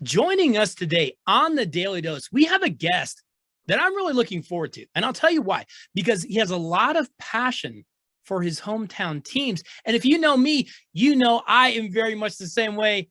Joining us today on the Daily Dose, we have a guest that I'm really looking forward to. And I'll tell you why, because he has a lot of passion for his hometown teams. And if you know me, you know I am very much the same way,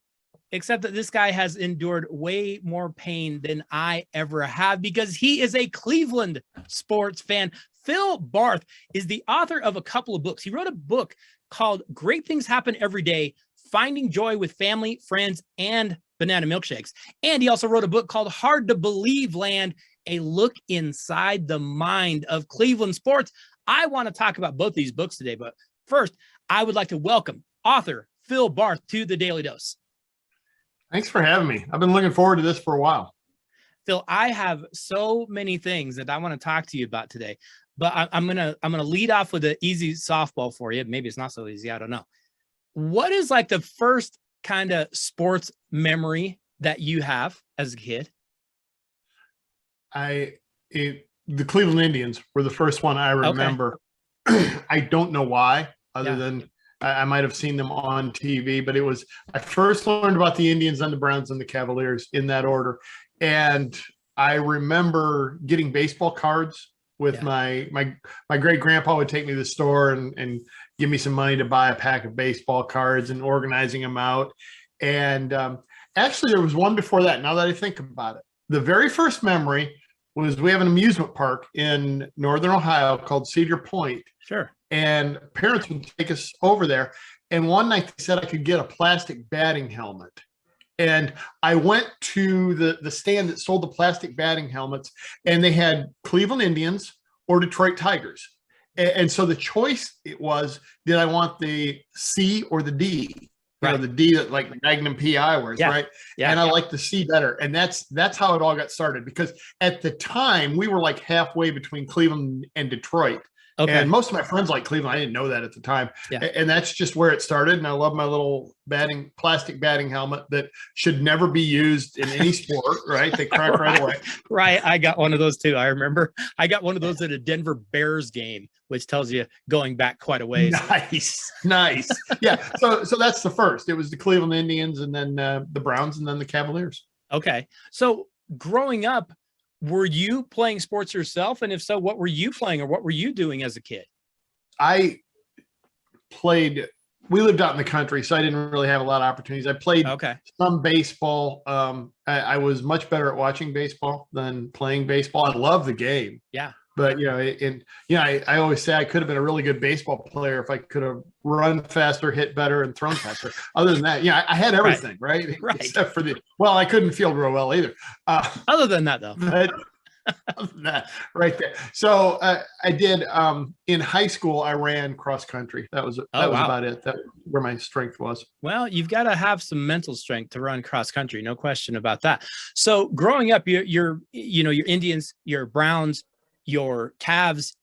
except that this guy has endured way more pain than I ever have because he is a Cleveland sports fan. Phil Barth is the author of a couple of books. He wrote a book called Great Things Happen Every Day, Finding Joy with Family, Friends, and Banana Milkshakes. And he also wrote a book called Hard to Believe Land, a look inside the mind of Cleveland sports. I want to talk about both these books today, but first, I would like to welcome author Phil Barth to the Daily Dose. Thanks for having me. I've been looking forward to this for a while. Phil, I have so many things that I want to talk to you about today, but I'm gonna lead off with an easy softball for you. Maybe it's not so easy. I don't know. What is like the first kind of sports memory that you have as a kid? The Cleveland Indians were the first one I remember. Okay. I don't know why, other than I might have seen them on TV, but I first learned about the Indians and the Browns and the Cavaliers in that order. And I remember getting baseball cards with my great grandpa would take me to the store and give me some money to buy a pack of baseball cards and organizing them out. And actually there was one before that. Now that I think about it, the very first memory was we have an amusement park in Northern Ohio called Cedar Point. Sure. And parents would take us over there. And one night they said I could get a plastic batting helmet. And I went to the stand that sold the plastic batting helmets, and they had Cleveland Indians or Detroit Tigers. And so the choice it was, did I want the C or the D? You know, the D that like Magnum PI wears, right? Yeah. And I like the C better. And that's how it all got started, because at the time we were like halfway between Cleveland and Detroit. Okay. And most of my friends like Cleveland. I didn't know that at the time. Yeah. And that's just where it started. And I love my little plastic batting helmet that should never be used in any sport, right? They crack right away. Right. I got one of those too. I remember I got one of those at a Denver Bears game, which tells you going back quite a ways. Nice. Yeah. So that's the first. It was the Cleveland Indians, and then the Browns, and then the Cavaliers. Okay. So growing up, were you playing sports yourself? And if so, what were you playing, or what were you doing as a kid? We lived out in the country, so I didn't really have a lot of opportunities. I played some baseball. I was much better at watching baseball than playing baseball. I love the game. Yeah. But, I always say I could have been a really good baseball player if I could have run faster, hit better, and thrown faster. Other than that, I had everything, right? Except for I couldn't field real well either. Other than that, though. But, other than that, right there. So I did, in high school, I ran cross country. That was about it. That where my strength was. Well, you've got to have some mental strength to run cross country. No question about that. So growing up, your Indians, your Browns, your Cavs,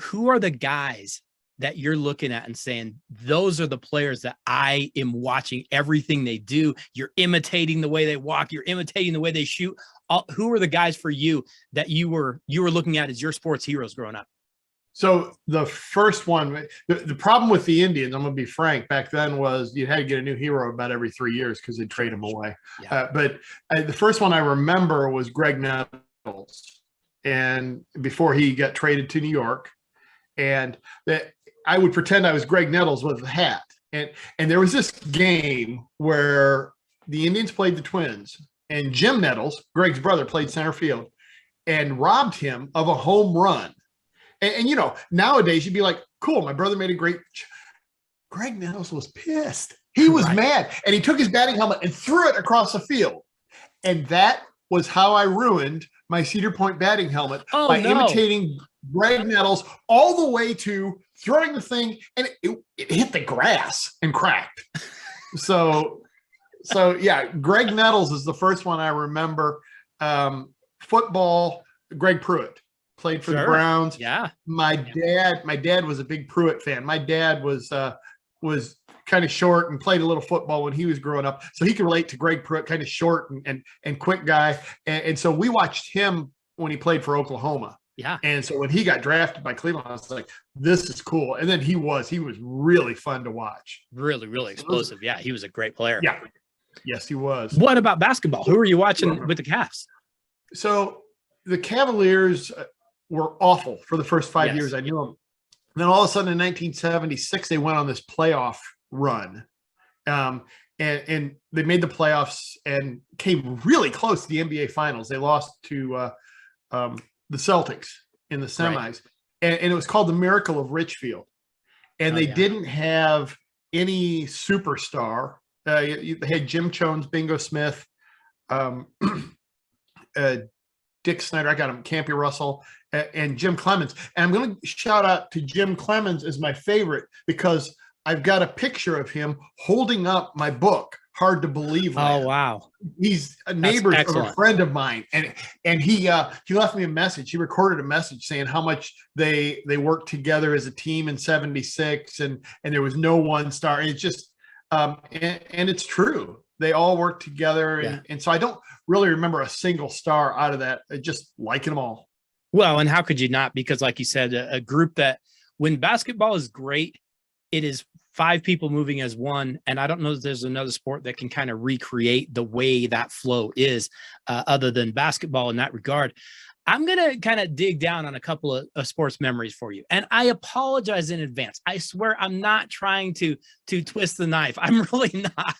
who are the guys that you're looking at and saying, those are the players that I am watching everything they do? You're imitating the way they walk. You're imitating the way they shoot. Who are the guys for you that you were looking at as your sports heroes growing up? So the first one, the problem with the Indians, I'm going to be frank, back then was you had to get a new hero about every 3 years because they'd trade them away. Yeah. But the first one I remember was Greg Nettles. And before he got traded to New York, and that I would pretend I was Greg Nettles with a hat. And there was this game where the Indians played the Twins, and Jim Nettles, Greg's brother, played center field and robbed him of a home run. And nowadays you'd be like, cool, my brother made a great. Greg Nettles was pissed. He was mad, and he took his batting helmet and threw it across the field. And that was how I ruined my Cedar Point batting helmet by imitating Greg Nettles all the way to throwing the thing, and it hit the grass and cracked. So yeah, Greg Nettles is the first one I remember. Football, Greg Pruitt played for the Browns. Yeah. My dad was a big Pruitt fan. My dad was kind of short and played a little football when he was growing up. So he could relate to Greg Pruitt, kind of short and quick guy. And so we watched him when he played for Oklahoma. Yeah. And so when he got drafted by Cleveland, I was like, this is cool. And then he was really fun to watch. Really, really explosive. Yeah. He was a great player. Yeah. Yes, he was. What about basketball? Who were you watching with the Cavs? So the Cavaliers were awful for the first 5 years I knew them. And then all of a sudden in 1976, they went on this playoff run. And they made the playoffs and came really close to the NBA Finals. They lost to the Celtics in the semis. Right. And it was called the Miracle of Richfield. And they didn't have any superstar. They had Jim Jones, Bingo Smith, Dick Snyder, I got him, Campy Russell, and Jim Clemens. And I'm going to shout out to Jim Clemens as my favorite because I've got a picture of him holding up my book, Hard to Believe. Oh, wow. He's a neighbor of a friend of mine. And he left me a message. He recorded a message saying how much they worked together as a team in 76 and there was no one star. And it's just, and it's true. They all worked together. And so I don't really remember a single star out of that. I just liking them all. Well, and how could you not? Because like you said, a group that when basketball is great, it is 5 people moving as one. And I don't know if there's another sport that can kind of recreate the way that flow is other than basketball in that regard. I'm going to kind of dig down on a couple of sports memories for you. And I apologize in advance. I swear I'm not trying to twist the knife. I'm really not.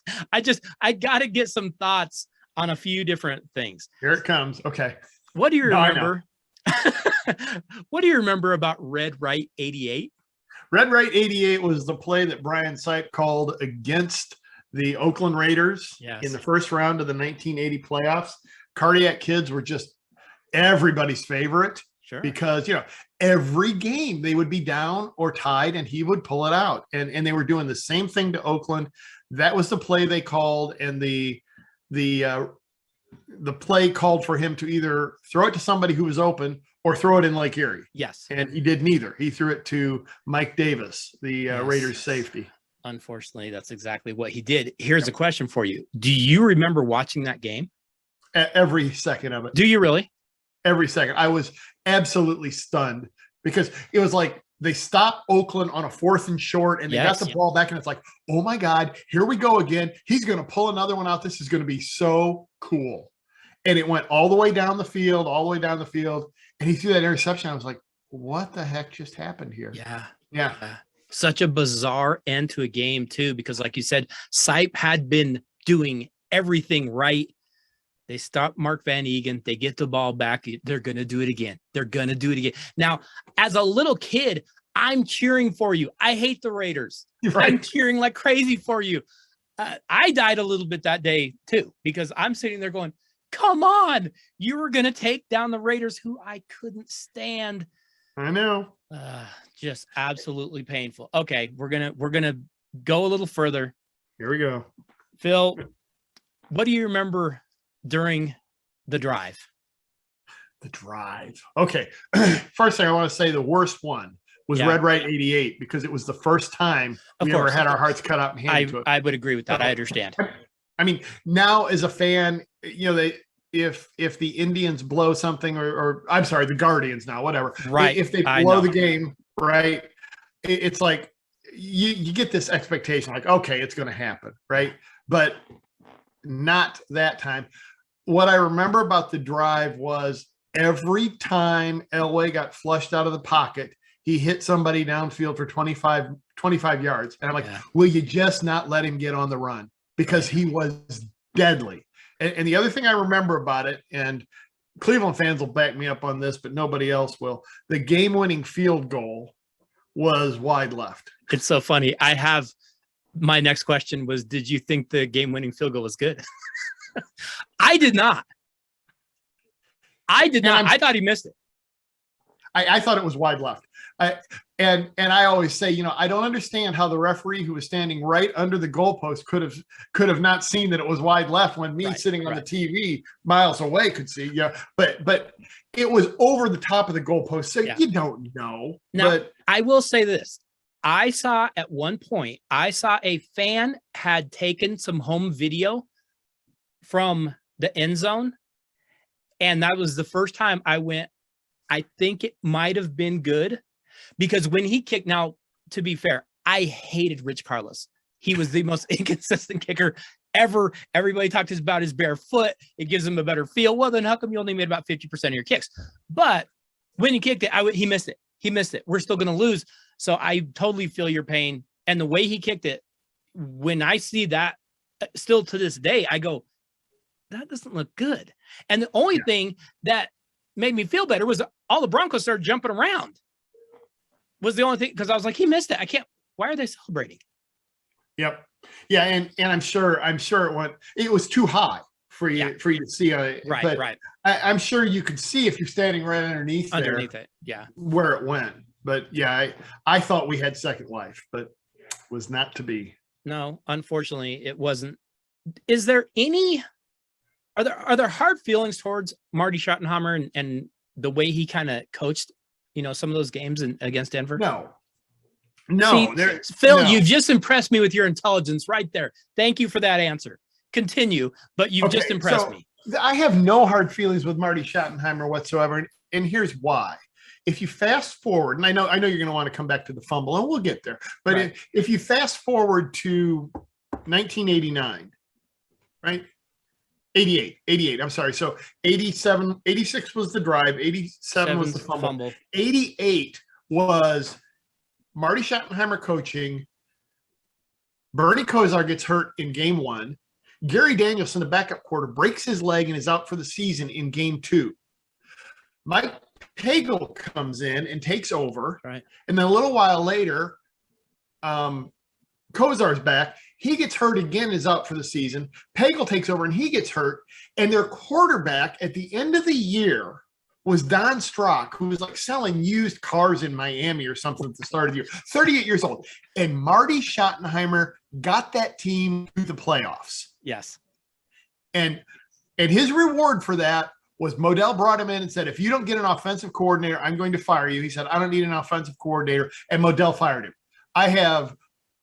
I got to get some thoughts on a few different things. Here it comes. Okay. What do you remember? What do you remember about Red Right 88? Red Right 88 was the play that Brian Sipe called against the Oakland Raiders in the first round of the 1980 playoffs. Cardiac Kids were just everybody's favorite because, every game they would be down or tied and he would pull it out. And they were doing the same thing to Oakland. That was the play they called. And the play called for him to either throw it to somebody who was open or throw it in Lake Erie. Yes. And he did neither. He threw it to Mike Davis, the Raiders safety. Unfortunately, that's exactly what he did. Here's a question for you. Do you remember watching that game? Every second of it. Do you really? Every second. I was absolutely stunned because it was like they stopped Oakland on a 4th and short and they got the ball back and it's like, oh my God, here we go again. He's going to pull another one out. This is going to be so cool. And it went all the way down the field, and he threw that interception. I was like, what the heck just happened here? Yeah. Such a bizarre end to a game too, because like you said, Sipe had been doing everything right. They stop Mark Van Egan. They get the ball back. They're going to do it again. Now, as a little kid, I'm cheering for you. I hate the Raiders. I'm cheering like crazy for you. I died a little bit that day too, because I'm sitting there going, come on, you were going to take down the Raiders, who I couldn't stand. I know. Just absolutely painful. Okay, we're gonna go a little further. Here we go. Phil, what do you remember during the drive? The drive. Okay. First thing I want to say, the worst one was Red Right 88, because it was the first time we ever had our hearts cut out and handed to it. I would agree with that. I understand. I mean, now as a fan, if the Indians blow something, or I'm sorry, the Guardians now, whatever. Right. If they blow the game, right, it's like you get this expectation, like, okay, it's going to happen, right? But not that time. What I remember about the drive was every time Elway got flushed out of the pocket, he hit somebody downfield for 25 yards. And I'm like, will you just not let him get on the run? Because he was deadly. And the other thing I remember about it, and Cleveland fans will back me up on this, but nobody else will, the game-winning field goal was wide left. It's so funny. My next question was, did you think the game-winning field goal was good? I did not. I thought he missed it. I thought it was wide left. And I always say, I don't understand how the referee who was standing right under the goalpost could have not seen that it was wide left when me sitting on the TV miles away could see. Yeah, but it was over the top of the goalpost, so you don't know. Now, but I will say this. I saw at one point, a fan had taken some home video from the end zone, and that was the first time I went, I think it might have been good, because when he kicked, now, to be fair, I hated Rich Carlos. He was the most inconsistent kicker ever. Everybody talked about his bare foot. It gives him a better feel. Well, then how come you only made about 50% of your kicks? But when he kicked it, he missed it. He missed it. We're still going to lose. So I totally feel your pain. And the way he kicked it, when I see that still to this day, I go, that doesn't look good. And the only thing that made me feel better was all the Broncos started jumping around. Was the only thing, because I was like, he missed it. Why are they celebrating? Yep. Yeah. And I'm sure it was too high for you to see. Right. I'm sure you could see if you're standing right underneath it. Yeah. Where it went. But yeah, I thought we had second life, but was not to be. No, unfortunately it wasn't. Is there are there hard feelings towards Marty Schottenheimer and the way he kind of coached, some of those games against Denver? No. See, Phil, you've just impressed me with your intelligence right there. Thank you for that answer. Continue, but you've just impressed me. I have no hard feelings with Marty Schottenheimer whatsoever, and here's why. If you fast forward, and I know you're going to want to come back to the fumble, and we'll get there, but if you fast forward to 1989, right? 88, I'm sorry. So 87, 86 was the drive, 87 was the fumble. 88 was Marty Schottenheimer coaching. Bernie Kosar gets hurt in game 1. Gary Danielson, the backup quarter, breaks his leg and is out for the season in game 2. Mike Pagel comes in and takes over. Right. And then a little while later, Kosar's back. He gets hurt again, is out for the season. Pagel takes over and he gets hurt. And their quarterback at the end of the year was Don Strock, who was like selling used cars in Miami or something at the start of the year, 38 years old. And Marty Schottenheimer got that team to the playoffs. Yes. And his reward for that was Modell brought him in and said, if you don't get an offensive coordinator, I'm going to fire you. He said, I don't need an offensive coordinator. And Modell fired him. I have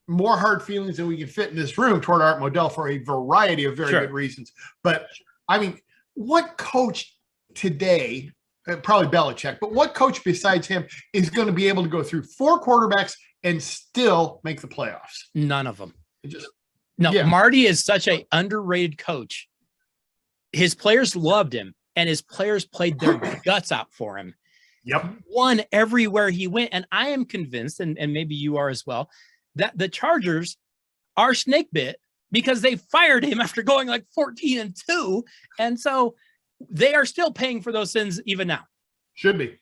more hard feelings than we can fit in this room toward Art Modell for a variety of very good reasons. But I mean, what coach today, probably Belichick, but what coach besides him is going to be able to go through 4 quarterbacks and still make the playoffs? None of them. Marty is such an underrated coach. His players loved him, and his players played their guts out for him. Yep. Won everywhere he went. And I am convinced, and maybe you are as well, that the Chargers are snake bit because they fired him after going like 14-2. And so they are still paying for those sins even now. Should be.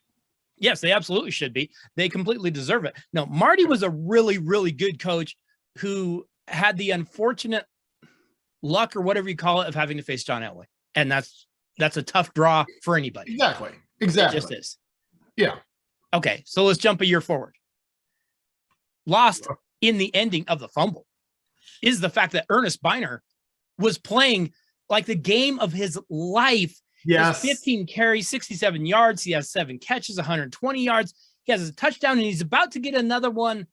Yes, they absolutely should be. They completely deserve it. No, Marty was a really, really good coach who had the unfortunate luck or whatever you call it of having to face John Elway. And that's a tough draw for anybody. Exactly. It just is. Yeah. Okay, so let's jump a year forward. Lost in the ending of the fumble is the fact that Ernest Biner was playing like the game of his life. Yes. 15 carries, 67 yards. He has 7 catches, 120 yards. He has a touchdown, and he's about to get another one,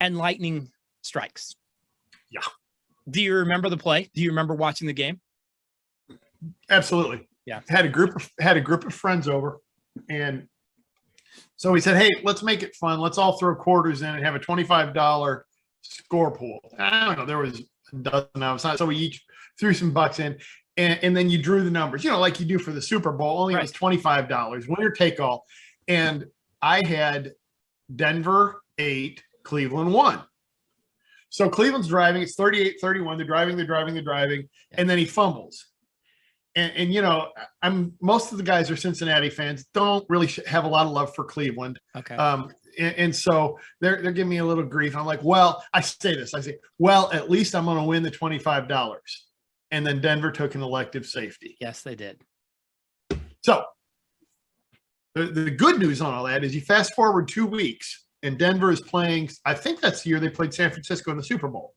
and lightning strikes. Yeah. Do you remember the play? Do you remember watching the game? Absolutely. Yeah. Had a group of friends over, and so we said, hey, let's make it fun. Let's all throw quarters in and have a $25 score pool. I don't know. There was a dozen of us. So we each threw some bucks in, and then you drew the numbers, like you do for the Super Bowl. Only it was $25, winner take all. And I had Denver 8, Cleveland 1. So Cleveland's driving. It's 38-31. They're driving. And then he fumbles. And most of the guys are Cincinnati fans, don't really have a lot of love for Cleveland. Okay. And so they're giving me a little grief. I'm like, well, I say, well, at least I'm going to win the $25. And then Denver took an elective safety. Yes, they did. So the good news on all that is you fast forward 2 weeks and Denver is playing, I think that's the year they played San Francisco in the Super Bowl.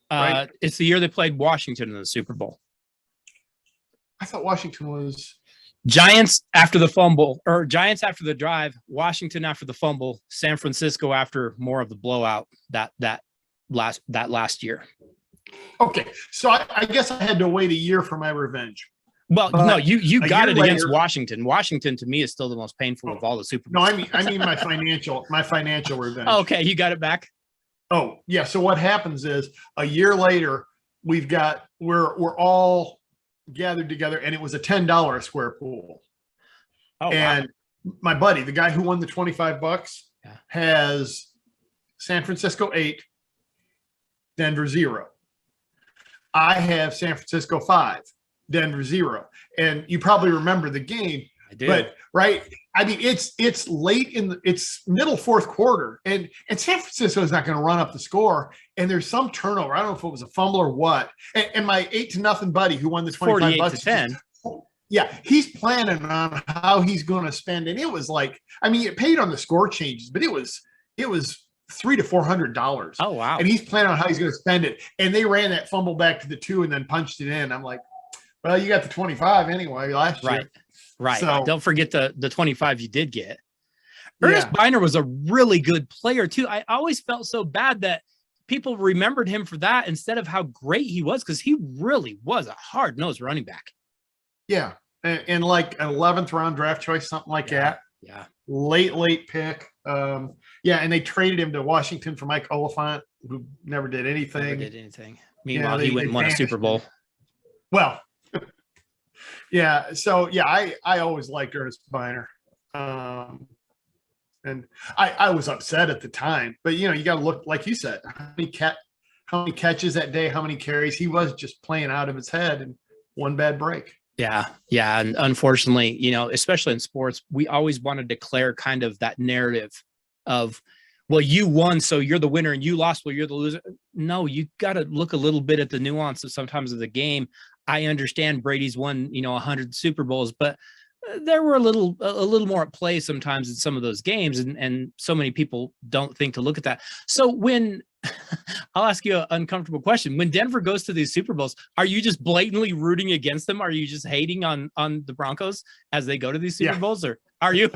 Right? It's the year they played Washington in the Super Bowl. I thought Washington was Giants after the fumble, or Giants after the drive, Washington after the fumble, San Francisco after more of the blowout that last year. Okay, so I guess I had to wait a year for my revenge. Well, no, you got it against Washington. Washington to me is still the most painful of all the Super Bowls. No, I mean my financial revenge. Okay, you got it back. Oh yeah. So what happens is a year later, we're all gathered together, and it was a $10 a square pool. Oh, and wow. My buddy, the guy who won the $25, has San Francisco 8, Denver 0. I have San Francisco 5, Denver 0. And you probably remember the game. I do. But right, I mean, it's late it's middle fourth quarter, and San Francisco is not going to run up the score. And there's some turnover. I don't know if it was a fumble or what. And my 8-0 buddy who won the $25 to 10. Yeah, he's planning on how he's going to spend, and it was like, I mean, it paid on the score changes, but it was $300 to $400. Oh, wow! And he's planning on how he's going to spend it. And they ran that fumble back to the 2 and then punched it in. I'm like, well, you got the 25 anyway last year. Right. So, don't forget the 25 you did get. Ernest Biner was a really good player too. I always felt so bad that people remembered him for that instead of how great he was, because he really was a hard-nosed running back. Yeah. And like an 11th round draft choice, something like that. Yeah. Late pick. And they traded him to Washington for Mike Oliphant, who never did anything. Meanwhile, he went and won a Super Bowl. Well, yeah. So, I always liked Ernest Biner. And I was upset at the time. But, you got to look, like you said, how many catches that day, how many carries. He was just playing out of his head, and one bad break. Yeah. And unfortunately, especially in sports, we always want to declare kind of that narrative of, well, you won, so you're the winner, and you lost, well, you're the loser. No, you got to look a little bit at the nuance of sometimes of the game. I understand Brady's won, 100 Super Bowls, but there were a little more at play sometimes in some of those games. And so many people don't think to look at that. So when I'll ask you an uncomfortable question, when Denver goes to these Super Bowls, are you just blatantly rooting against them? Are you just hating on the Broncos as they go to these Super Bowls, or are you?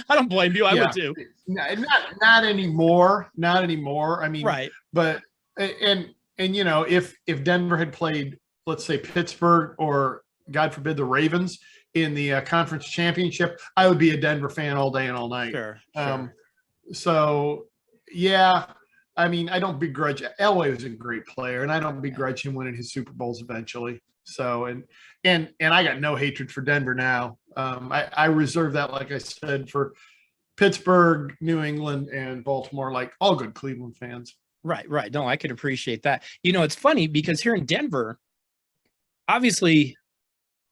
I don't blame you. I would too. Not anymore. Not anymore. I mean, right. But, and if Denver had played, let's say Pittsburgh, or God forbid the Ravens in the conference championship, I would be a Denver fan all day and all night. Sure. So yeah, I mean, I don't begrudge. Elway was a great player, and I don't begrudge him winning his Super Bowls eventually. So, and I got no hatred for Denver now. I reserve that, like I said, for Pittsburgh, New England, and Baltimore, like all good Cleveland fans. Right. No, I could appreciate that. It's funny because here in Denver, obviously,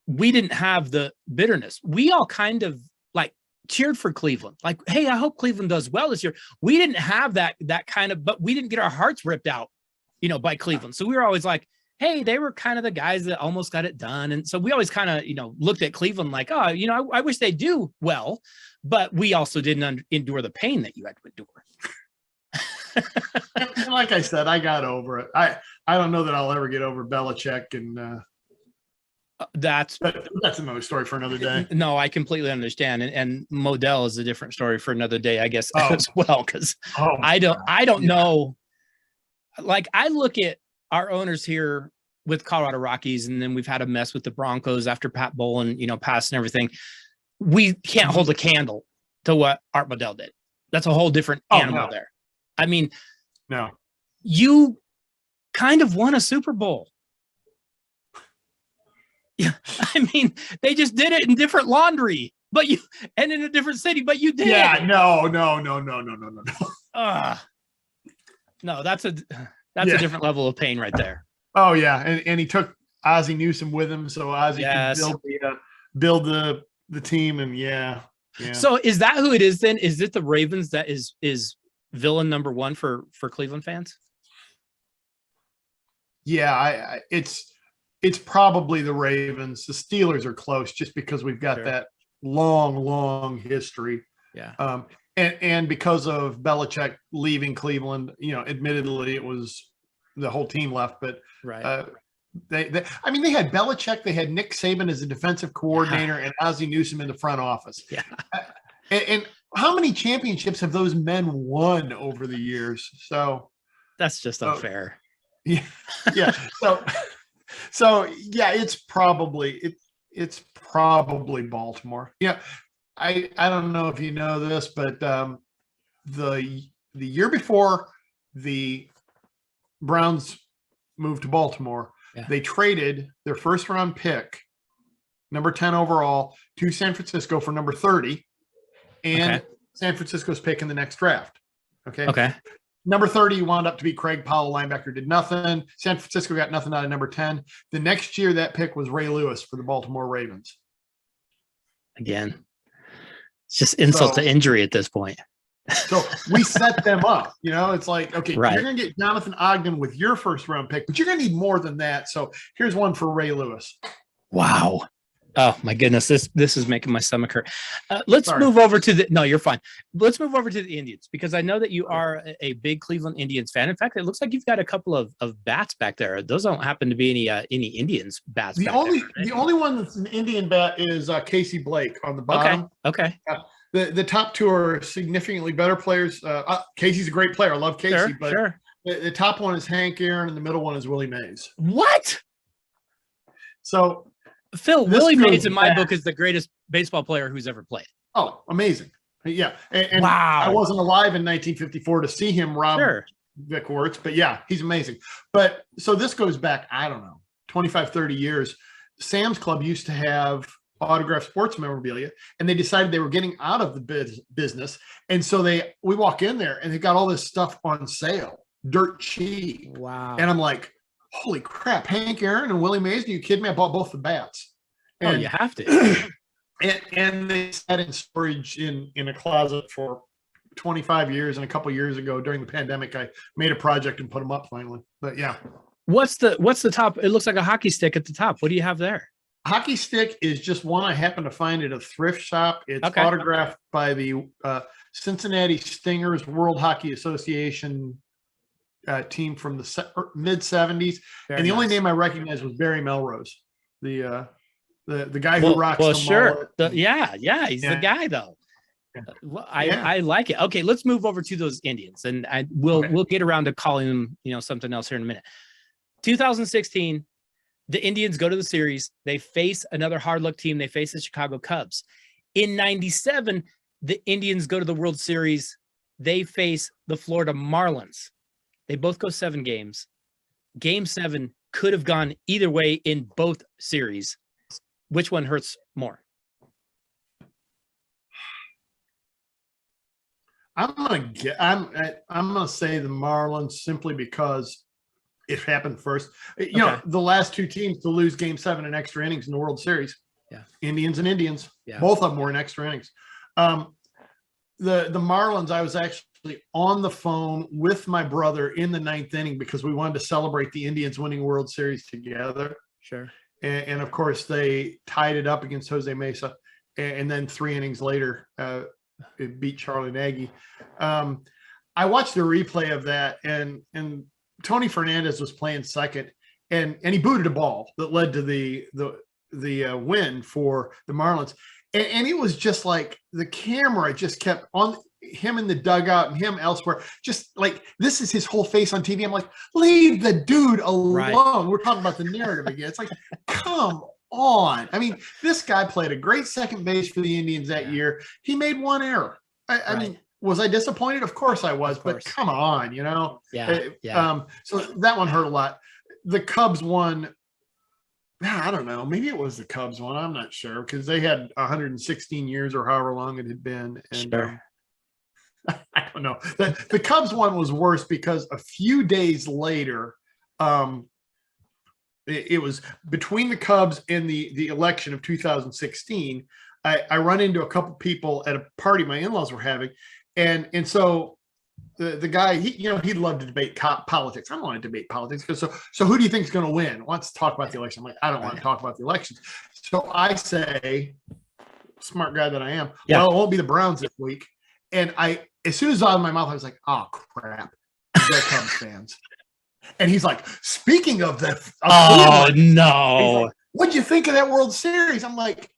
we didn't have the bitterness. We all kind of like cheered for Cleveland. Like, hey, I hope Cleveland does well this year. We didn't have that kind of, but we didn't get our hearts ripped out, by Cleveland. So we were always like, hey, they were kind of the guys that almost got it done. And so we always kind of, looked at Cleveland like, oh, I wish they do well, but we also didn't endure the pain that you had to endure. And like I said, I got over it. I don't know that I'll ever get over Belichick, and that's another story for another day. No, I completely understand. And Modell is a different story for another day, I guess, as well. Cause I don't know. Like, I look at our owners here with Colorado Rockies, and then we've had a mess with the Broncos after Pat Bowlen, passed and everything. We can't hold a candle to what Art Modell did. That's a whole different animal there. I mean, no, you kind of won a Super Bowl. Yeah, I mean, they just did it in different laundry, and in a different city, but you did. Yeah, no. No, that's a different level of pain right there. Oh yeah, and he took Ozzie Newsome with him, so Ozzie could build the team, and yeah. So is that who it is then? Is it the Ravens that is villain number one for Cleveland fans? Yeah, it's probably the Ravens. The Steelers are close just because we've got that long history. Yeah. And because of Belichick leaving Cleveland, admittedly it was the whole team left, but they had Belichick, they had Nick Saban as a defensive coordinator, and Ozzie Newsome in the front office. Yeah. And how many championships have those men won over the years? So that's just unfair. Yeah. So yeah, it's probably Baltimore. Yeah. I don't know if you know this, but the year before the Browns moved to Baltimore, They traded their first round pick, number 10 overall, to San Francisco for number 30, and San Francisco's pick in the next draft. Okay. Number 30 wound up to be Craig Powell, linebacker, did nothing. San Francisco got nothing out of number 10. The next year, that pick was Ray Lewis for the Baltimore Ravens. Again, it's just insult to injury at this point. So we set them up. It's like, okay, you're going to get Jonathan Ogden with your first round pick, but you're going to need more than that. So here's one for Ray Lewis. Wow. Oh my goodness, this is making my stomach hurt. Let's move over to the. No, you're fine. Let's move over to the Indians, because I know that you are a big Cleveland Indians fan. In fact, it looks like you've got a couple of bats back there. Those don't happen to be any Indians bats. The only one that's an Indian bat is Casey Blake on the bottom. Okay. The top two are significantly better players. Casey's a great player. I love Casey, but the top one is Hank Aaron, and the middle one is Willie Mays. What? So. Phil, Willie Mays in my book is the greatest baseball player who's ever played. Oh, amazing. Yeah. And wow. I wasn't alive in 1954 to see him rob Vic Wertz, but yeah, he's amazing. But so this goes back, I don't know, 25, 30 years. Sam's Club used to have autographed sports memorabilia, and they decided they were getting out of the business. And so we walk in there and they got all this stuff on sale, dirt cheap. Wow. And I'm like, holy crap, Hank Aaron and Willie Mays, are you kidding me? I bought both the bats. And, you have to. and they sat in storage in a closet for 25 years. And a couple of years ago during the pandemic, I made a project and put them up finally. But yeah. What's the top? It looks like a hockey stick at the top. What do you have there? Hockey stick is just one I happened to find at a thrift shop. It's autographed by the Cincinnati Stingers World Hockey Association team from the mid 70s. And the only name I recognized was Barry Melrose, the guy who rocks the mullet. He's the guy though. I like it. Okay, let's move over to those Indians, and we'll get around to calling them something else here in a minute. 2016, the Indians go to the series. They face another hard luck team. They face the Chicago Cubs. In 97, the Indians go to the World Series. They face the Florida Marlins. They both go 7 games. Game 7 could have gone either way in both series. Which one hurts more? I'm gonna say the Marlins, simply because it happened first. The last 2 teams to lose Game 7 in extra innings in the World Series. Yeah. Indians and Indians. Yeah. Both of them were in extra innings. The Marlins, I was actually on the phone with my brother in the 9th inning because we wanted to celebrate the Indians winning World Series together. Sure. And of course, they tied it up against Jose Mesa. And then 3 innings later, it beat Charlie Nagy. I watched the replay of that, and Tony Fernandez was playing second, and he booted a ball that led to the win for the Marlins. And it was just like the camera just kept on him in the dugout and him elsewhere. Just like, this is his whole face on TV. I'm like, leave the dude alone. Right. We're talking about the narrative again. It's like, come on. I mean, this guy played a great second base for the Indians that year. He made 1 error. I mean, was I disappointed? Of course I was, but come on, Yeah. So that one hurt a lot. The Cubs won. I don't know. Maybe it was the Cubs one. I'm not sure, because they had 116 years or however long it had been. And I don't know. The Cubs one was worse because a few days later, it was between the Cubs and the election of 2016. I run into a couple people at a party my in-laws were having, and so the guy, he'd love to debate politics. I don't want to debate politics, because so who do you think is going to win? Wants to talk about the election. I'm like, I don't want to talk about the elections. So I say, smart guy that I am, well, it won't be the Browns this week. And as soon as it was out of my mouth, I was like, oh crap, they're Cubs fans. And he's like, speaking of that, no, like, what'd you think of that World Series? I'm like,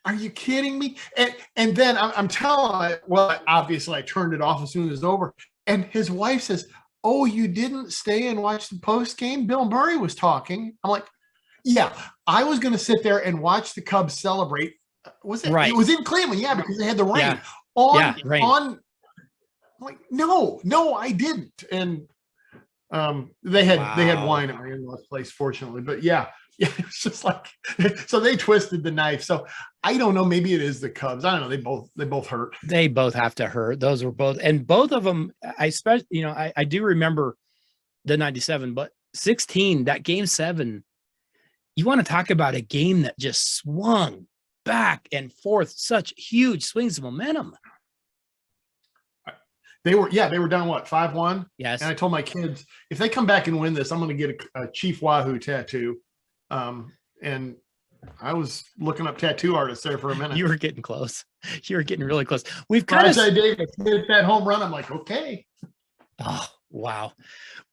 are you kidding me? And then I'm telling, obviously I turned it off as soon as it's over. And his wife says, oh, you didn't stay and watch the post game? Bill Murray was talking. I'm like, yeah, I was going to sit there and watch the Cubs celebrate. Was it? Right. It was in Cleveland, because they had the rain. Rain. I'm like, no, I didn't. And They had wine at my in-laws' place, fortunately, but yeah, it was just like, so they twisted the knife. So I don't know, maybe it is the Cubs. I don't know. They both hurt. They both have to hurt. Those were both, and both of them, I do remember the 97, but 16, that game 7, you want to talk about a game that just swung back and forth, such huge swings of momentum. They were down what, 5-1? Yes. And I told my kids, if they come back and win this, I'm going to get a Chief Wahoo tattoo. And I was looking up tattoo artists there for a minute. You were getting close. You were getting really close. We've kind of said, Dave, hit that home run. I'm like, okay. Oh, wow.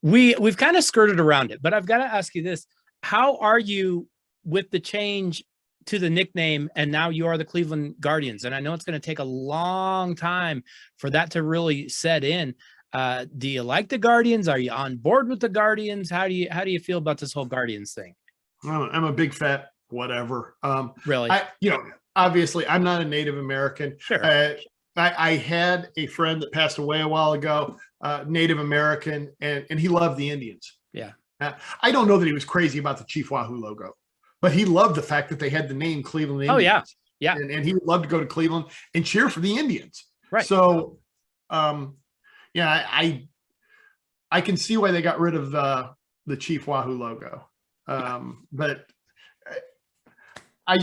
We've kind of skirted around it, but I've got to ask you this. How are you with the change to the nickname, and now you are the Cleveland Guardians? And I know it's going to take a long time for that to really set in. Do you like the Guardians? Are you on board with the Guardians? How do you feel about this whole Guardians thing? I'm a big fat whatever. Really? Obviously I'm not a Native American. Sure. I had a friend that passed away a while ago, Native American, and he loved the Indians. Yeah. I don't know that he was crazy about the Chief Wahoo logo, but he loved the fact that they had the name Cleveland Indians. Oh yeah. Yeah. And he would love to go to Cleveland and cheer for the Indians. Right. So, I can see why they got rid of the Chief Wahoo logo. But I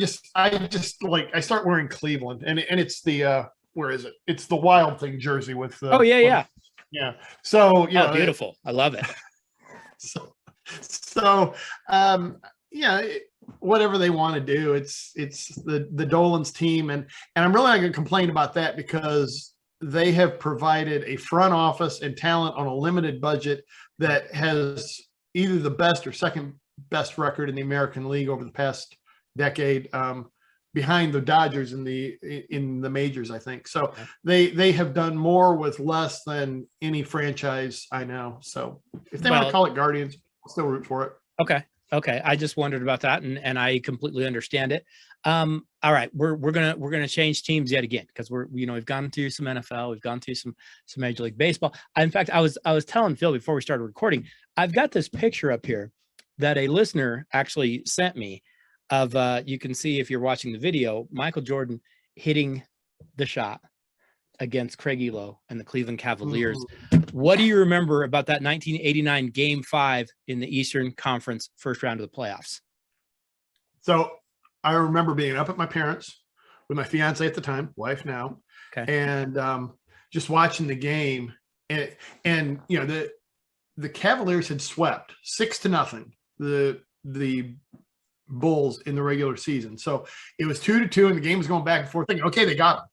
start wearing Cleveland, and it's the where is it? It's the Wild Thing jersey with the yeah. So beautiful. I love it. So whatever they want to do, it's the Dolan's team, and I'm really not going to complain about that because they have provided a front office and talent on a limited budget that has either the best or second best record in the American League over the past decade, behind the Dodgers in the majors, I think. So they have done more with less than any franchise I know. So if they want to call it Guardians, I'll still root for it. Okay. I just wondered about that, and I completely understand it. All right, we're gonna change teams yet again because we've gone through some NFL, we've gone through some Major League Baseball. In fact, I was telling Phil before we started recording, I've got this picture up here that a listener actually sent me of, you can see if you're watching the video, Michael Jordan hitting the shot against Craig Elo and the Cleveland Cavaliers. What do you remember about that 1989 Game 5 in the Eastern Conference first round of the playoffs? So I remember being up at my parents' with my fiance at the time, wife now, and just watching the game, and the Cavaliers had swept 6-0 the Bulls in the regular season. So it was 2-2 and the game was going back and forth, thinking, okay, they got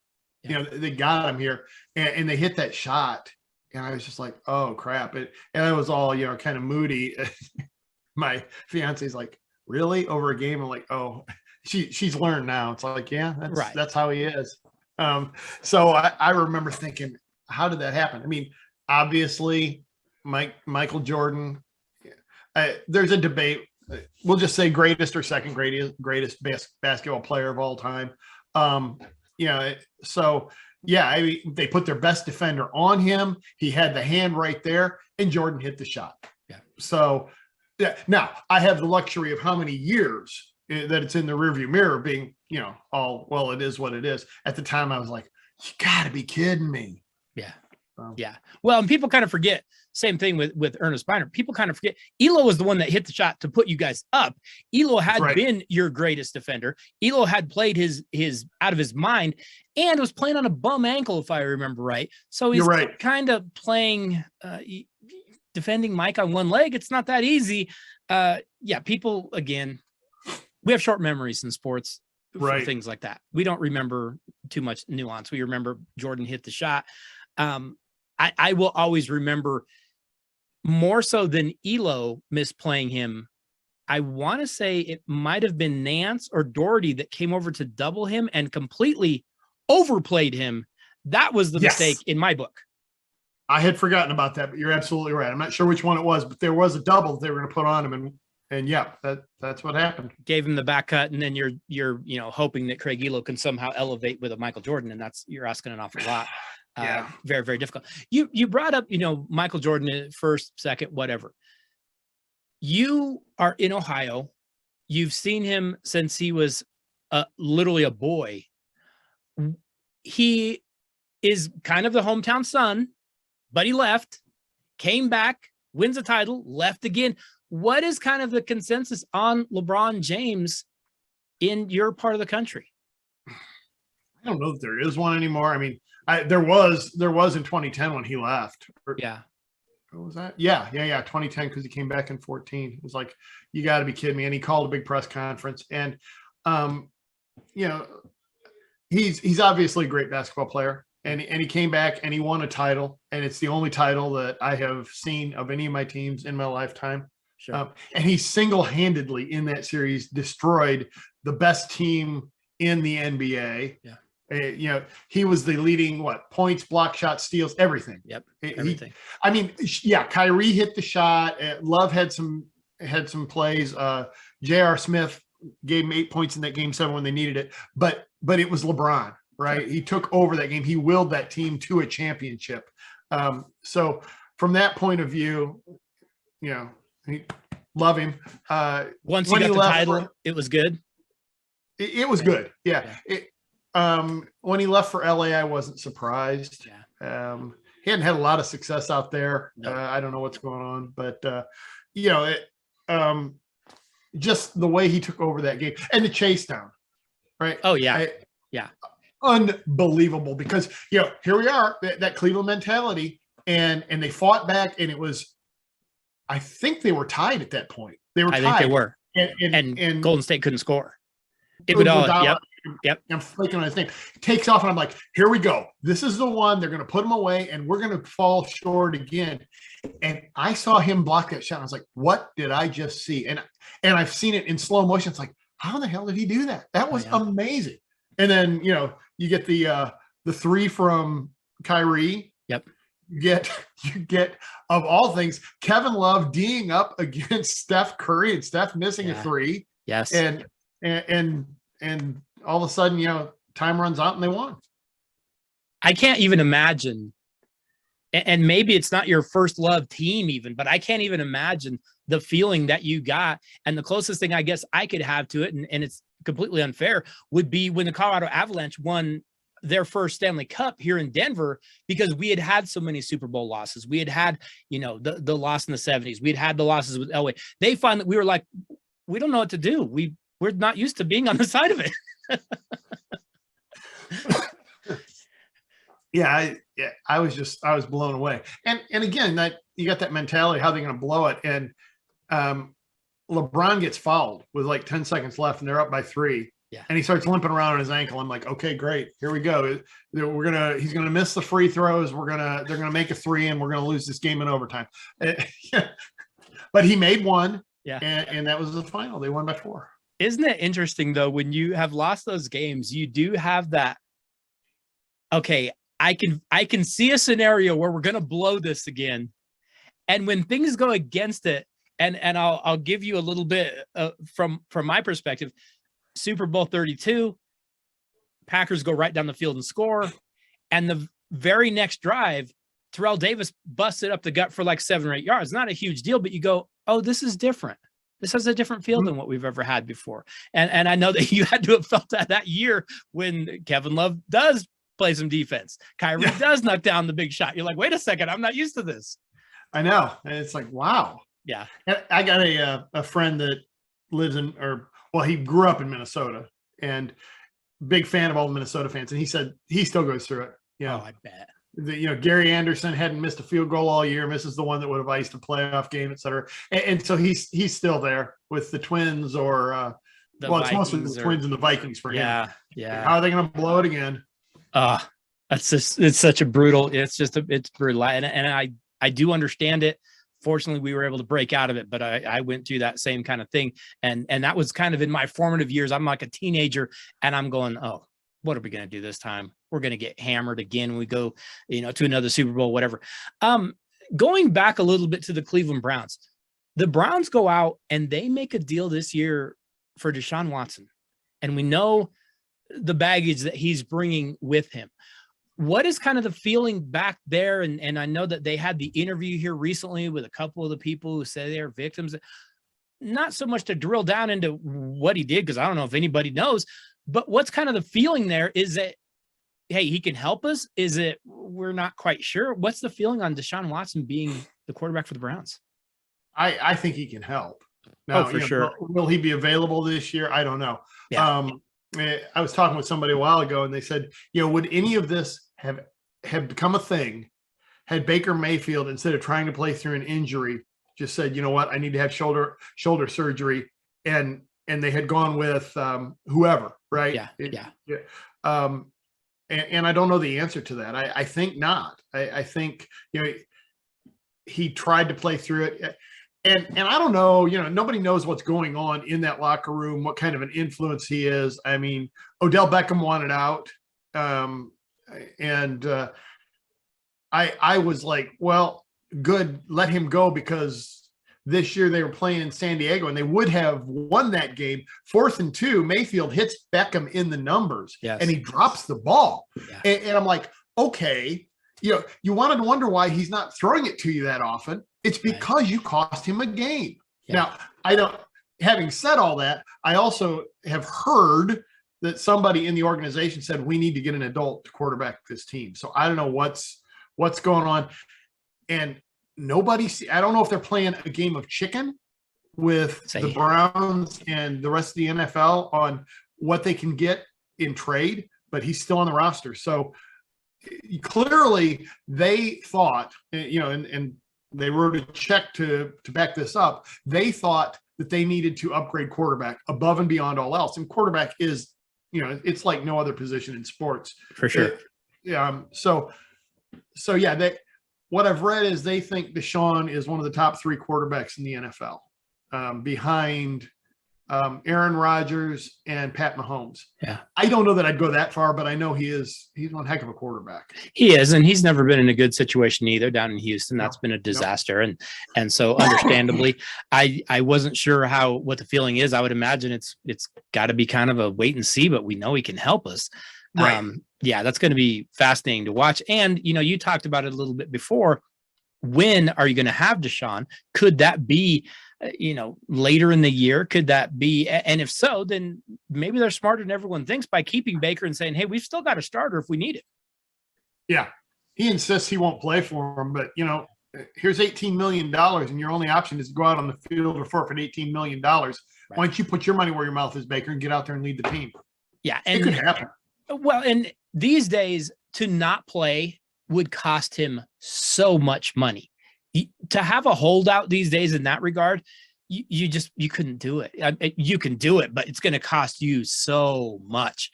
him. They got him here, and they hit that shot, and I was just like, oh crap. And it was all, kind of moody. My fiance's like, really, over a game? I'm like, oh, she's learned now. It's like, yeah, that's how he is. So I remember thinking, how did that happen? I mean, obviously Michael Jordan, there's a debate. We'll just say greatest or second greatest basketball player of all time. They put their best defender on him. He had the hand right there, and Jordan hit the shot. Yeah. So now I have the luxury of how many years that it's in the rearview mirror being, it is what it is. At the time I was like, you gotta be kidding me. Yeah. Yeah. Well, and people kind of forget, same thing with Ernest Biner. People kind of forget Elo was the one that hit the shot to put you guys up. Elo had been your greatest defender. Elo had played his out of his mind and was playing on a bum ankle, if I remember right. So he's kind of playing, defending Mike on one leg. It's not that easy. People, again, we have short memories in sports for things like that. We don't remember too much nuance. We remember Jordan hit the shot. I will always remember, more so than Elo misplaying him, I want to say it might have been Nance or Doherty that came over to double him and completely overplayed him. That was the mistake in my book. I had forgotten about that, but you're absolutely right. I'm not sure which one it was, but there was a double that they were going to put on him, and that's what happened. Gave him the back cut, and then you're hoping that Craig Elo can somehow elevate with a Michael Jordan, and you're asking an awful lot. Very, very difficult. You brought up, Michael Jordan first, second, whatever. You are in Ohio. You've seen him since he was literally a boy. He is kind of the hometown son, but he left, came back, wins a title, left again. What is kind of the consensus on LeBron James in your part of the country? I don't know if there is one anymore. I mean, there was in 2010 when he left. Yeah. What was that? Yeah. 2010, because he came back in 14. It was like, you got to be kidding me. And he called a big press conference. And, he's obviously a great basketball player. And he came back and he won a title. And it's the only title that I have seen of any of my teams in my lifetime. Sure. And he single-handedly in that series destroyed the best team in the NBA. Yeah. He was the leading points, block shots, steals, everything. Yep. Everything. Kyrie hit the shot. Love had some plays. J.R. Smith gave him 8 points in that game 7 when they needed it. But it was LeBron, right? Sure. He took over that game. He willed that team to a championship. So from that point of view, love him. Once he got the title, it was good. It was good. Yeah. When he left for LA, I wasn't surprised. Yeah. He hadn't had a lot of success out there. No. I don't know what's going on, but just the way he took over that game and the chase down, right? Oh yeah. Unbelievable, because here we are, that Cleveland mentality, and they fought back, and it was, I think they were tied at that point. I think they were, and Golden State couldn't score. Yep. I'm flaking on his name. Takes off, and I'm like, here we go. This is the one. They're going to put him away, and we're going to fall short again. And I saw him block that shot. I was like, what did I just see? And I've seen it in slow motion. It's like, how the hell did he do that? That was amazing. And then, you get the three from Kyrie. Yep. You get of all things, Kevin Love D'ing up against Steph Curry, and Steph missing a three. Yes. And all of a sudden, time runs out and they won. I can't even imagine, and maybe it's not your first love team even, but I can't even imagine the feeling that you got. And the closest thing I guess I could have to it, and it's completely unfair, would be when the Colorado Avalanche won their first Stanley Cup here in Denver, because we had so many Super Bowl losses. We had the loss in the 70s. We had the losses with Elway. They find that we were like, we don't know what to do. We're not used to being on the side of it. I was blown away. And again, that you got that mentality, how they're going to blow it. And LeBron gets fouled with like 10 seconds left, and they're up by 3. Yeah. And he starts limping around on his ankle. I'm like, okay, great. Here we go. He's going to miss the free throws. They're going to make a 3, and we're going to lose this game in overtime. But he made one. Yeah. And that was the final. They won by 4. Isn't it interesting though, when you have lost those games, you do have that, okay, I can see a scenario where we're going to blow this again. And when things go against it, and I'll give you a little bit from my perspective, Super Bowl 32, Packers go right down the field and score. And the very next drive, Terrell Davis busts it up the gut for like 7 or 8 yards. Not a huge deal, but you go, oh, this is different. This has a different feel than what we've ever had before. And I know that you had to have felt that year when Kevin Love does play some defense. Kyrie does knock down the big shot. You're like, wait a second, I'm not used to this. I know. And it's like, wow. Yeah. I got a friend that lives he grew up in Minnesota, and big fan of all the Minnesota fans. And he said he still goes through it. Oh, I bet. Gary Anderson hadn't missed a field goal all year, misses the one that would have iced a playoff game, et cetera. And so he's still there with the Twins or it's mostly the Twins and the Vikings for him. Yeah. How are they going to blow it again? It's such a brutal, it's brutal. And I do understand it. Fortunately, we were able to break out of it, but I went through that same kind of thing. And that was kind of in my formative years. I'm like a teenager, and I'm going, oh, what are we going to do this time? We're going to get hammered again when we go, to another Super Bowl, whatever. Going back a little bit to the Cleveland Browns, the Browns go out and they make a deal this year for Deshaun Watson. And we know the baggage that he's bringing with him. what is kind of the feeling back there? And I know that they had the interview here recently with a couple of the people who say they're victims. Not so much to drill down into what he did, because I don't know if anybody knows, but what's kind of the feeling there? Is that, hey, he can help us? Is it we're not quite sure? What's the feeling on Deshaun Watson being the quarterback for the Browns? I think he can help. Now, for sure. Will he be available this year? I don't know. Yeah. I was talking with somebody a while ago, and they said, would any of this have become a thing had Baker Mayfield, instead of trying to play through an injury, just said, you know what, I need to have shoulder surgery, and they had gone with whoever, right? Yeah. And I don't know the answer to that. I think not. I think he tried to play through it. And I don't know, nobody knows what's going on in that locker room, what kind of an influence he is. I mean, Odell Beckham wanted out. I was like, well, good, let him go, because this year they were playing in San Diego and they would have won that game. 4th and 2, Mayfield hits Beckham in the numbers, and he drops the ball. Yeah. And I'm like, okay, you wanted to wonder why he's not throwing it to you that often. It's because you cost him a game. Yeah. Now, having said all that, I also have heard that somebody in the organization said, we need to get an adult to quarterback this team. So I don't know what's going on. And I don't know if they're playing a game of chicken with the Browns and the rest of the NFL on what they can get in trade, but he's still on the roster. So clearly they thought, and they wrote a check to back this up. They thought that they needed to upgrade quarterback above and beyond all else. And quarterback is, it's like no other position in sports. For sure. So yeah, what I've read is they think Deshaun is one of the top 3 quarterbacks in the NFL, behind Aaron Rodgers and Pat Mahomes. Yeah. I don't know that I'd go that far, but I know he's one heck of a quarterback. He is, and he's never been in a good situation either down in Houston. That's been a disaster. And so understandably, I wasn't sure what the feeling is. I would imagine it's got to be kind of a wait and see, but we know he can help us. Right. Yeah, that's going to be fascinating to watch. And, you talked about it a little bit before. When are you going to have Deshaun? Could that be, later in the year? Could that be? And if so, then maybe they're smarter than everyone thinks by keeping Baker and saying, hey, we've still got a starter if we need it. Yeah. He insists he won't play for him, but, here's $18 million and your only option is to go out on the field or forfeit $18 million. Right. Why don't you put your money where your mouth is, Baker, and get out there and lead the team? Yeah. And it could happen. Well, and these days to not play would cost him so much money. To have a holdout these days in that regard, you couldn't do it. You can do it, but it's going to cost you so much.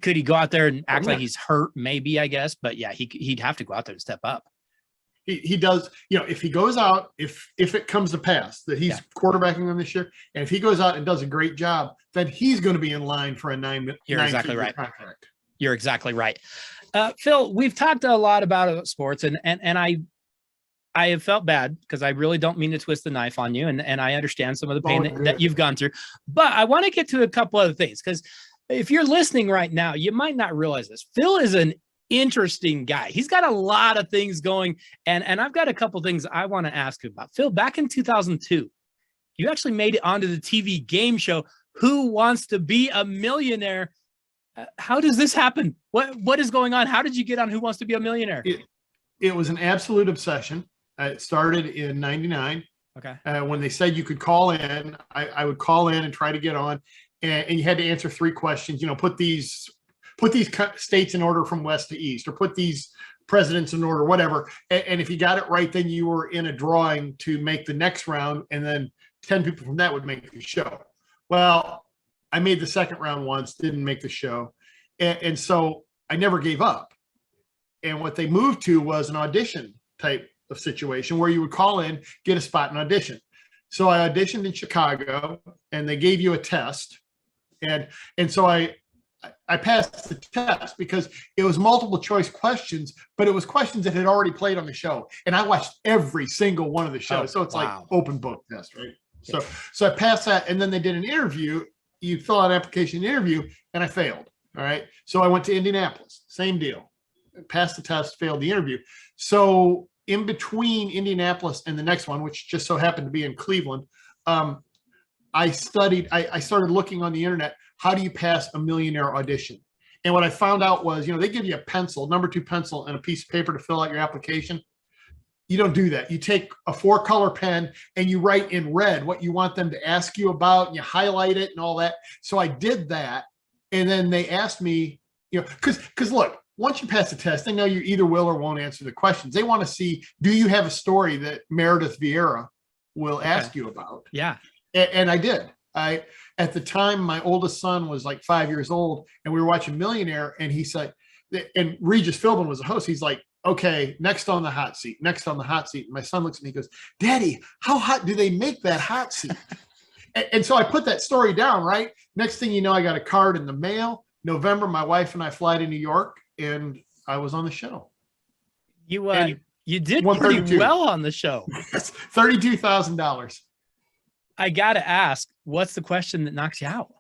Could he go out there and act like he's hurt? Maybe, I guess. But yeah, he'd have to go out there and step up. He does. If he goes out, if it comes to pass that he's quarterbacking them this year, and if he goes out and does a great job, then he's going to be in line for a You're exactly right. contract. You're exactly right. Phil, we've talked a lot about sports, and I have felt bad because I really don't mean to twist the knife on you. And I understand some of the pain that you've gone through, but I want to get to a couple other things. Because if you're listening right now, you might not realize this. Phil is an interesting guy. He's got a lot of things going. And I've got a couple things I want to ask you about. Phil, back in 2002, you actually made it onto the TV game show, Who Wants to Be a Millionaire? How does this happen? What is going on? How did you get on Who Wants to Be a Millionaire? It was an absolute obsession. It started in '99. Okay. When they said you could call in, I would call in and try to get on, and you had to answer 3 questions. Put these states in order from west to east, or put these presidents in order, whatever. And if you got it right, then you were in a drawing to make the next round, and then 10 people from that would make the show. Well, I made the second round once, didn't make the show, and so I never gave up. And what they moved to was an audition type of situation where you would call in, get a spot and audition. So I auditioned in Chicago, and they gave you a test. And so I passed the test because it was multiple choice questions, but it was questions that had already played on the show. And I watched every single one of the shows. So it's like open book test, right? Yeah. So I passed that, and then they did an interview. You fill out an application interview, and I failed. All right. So I went to Indianapolis, same deal. passed the test, failed the interview. So in between Indianapolis and the next one, which just so happened to be in Cleveland, I started looking on the internet, how do you pass a Millionaire audition? And what I found out was, they give you a pencil, number 2 pencil, and a piece of paper to fill out your application. You don't do that. You take a 4-color pen and you write in red what you want them to ask you about, and you highlight it and all that. So I did that. And then they asked me, because look, once you pass the test, they know you either will or won't answer the questions. They want to see, do you have a story that Meredith Vieira will ask you about? Yeah. And I did. At the time, my oldest son was like 5 years old, and we were watching Millionaire, and he said, and Regis Philbin was the host. He's like, okay, next on the hot seat, next on the hot seat. And my son looks at me and goes, Daddy, how hot do they make that hot seat? And so I put that story down, right? Next thing you know, I got a card in the mail. November, my wife and I fly to New York, and I was on the show. You did pretty well on the show. $32,000. I got to ask, what's the question that knocks you out?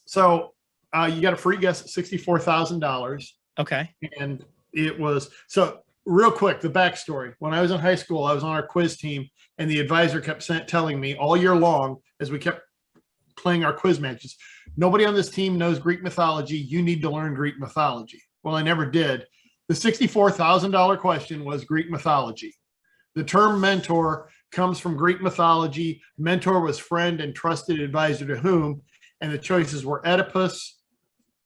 So you got a free guess at $64,000. Okay. And it was, so real quick, the backstory. When I was in high school, I was on our quiz team, and the advisor kept telling me all year long as we kept playing our quiz matches, nobody on this team knows Greek mythology. You need to learn Greek mythology. Well, I never did. The $64,000 question was Greek mythology. The term mentor comes from Greek mythology. Mentor was friend and trusted advisor to whom, and the choices were Oedipus,